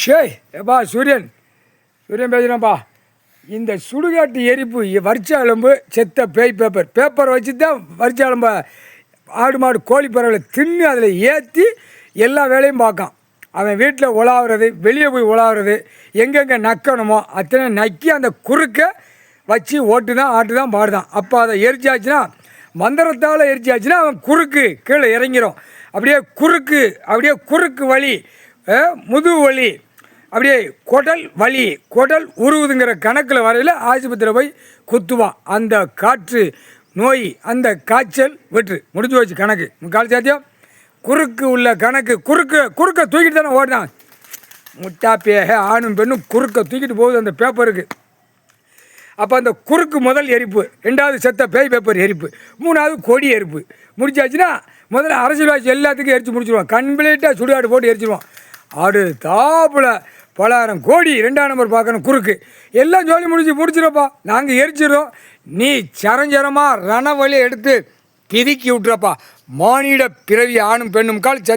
ஷேய் எப்பா சூரியன் பேசுகிறேன்ப்பா. இந்த சுடுகாட்டு எரிப்பு வரிச்ச எலும்பு செத்த பேய் பேப்பர் வச்சு தான் வரிச்ச எலும்பை ஆடு மாடு கோழி பறவைகளை தின்னு அதில் ஏற்றி எல்லா வேலையும் பார்க்கான். அவன் வீட்டில் உலாவுறது, வெளியே போய் உலாவுறது, எங்கெங்கே நக்கணுமோ அத்தனை நக்கி அந்த குறுக்க வச்சு ஓட்டு தான் ஆட்டு தான் பாடுதான். அப்போ அதை எரிச்சாச்சுன்னா மந்திரத்தால் எரிச்சாச்சுன்னா அவன் குறுக்கு கீழே இறங்கிடும். அப்படியே குறுக்கு வலி, முதுகு வலி, அப்படியே குடல் வலி, குடல் உருவுதுங்கிற கணக்கில் வரையில் ஆஸ்பத்திரியில் போய் குத்துவான். அந்த காற்று நோய், அந்த காய்ச்சல் விட்டு முடிஞ்சு வச்சு கணக்கு முக்கால் சாத்தியம். குறுக்கு உள்ள கணக்கு குறுக்க தூக்கிட்டு தானே ஓடினான். முட்டாப்பேக ஆணும் பெண்ணும் குறுக்க தூக்கிட்டு போகுது அந்த பேப்பருக்கு. அப்போ அந்த குறுக்கு முதல் எரிப்பு, ரெண்டாவது செத்த பேய் பேப்பர் எரிப்பு, மூணாவது கொடி எரிப்பு முடிச்சாச்சுன்னா முதல்ல அரசியல்வாசி எல்லாத்துக்கும் எரிச்சு முடிச்சிடுவான். கம்ப்ளீட்டாக சுடுகாடு போட்டு எரிச்சிடுவான். ஆடு தாப்பில் 10,000 கோடி 2ஆம் நம்பர் பார்க்கணும் குறுக்கு எல்லாம் ஜோலி முடிச்சிடப்பா. நாங்கள் எரிச்சிடுறோம், நீ சரஞ்சரமாக ரணவழியை எடுத்து பிதுக்கி விட்டுறப்பா. மானிட பிறவி ஆணும் பெண்ணும் கால்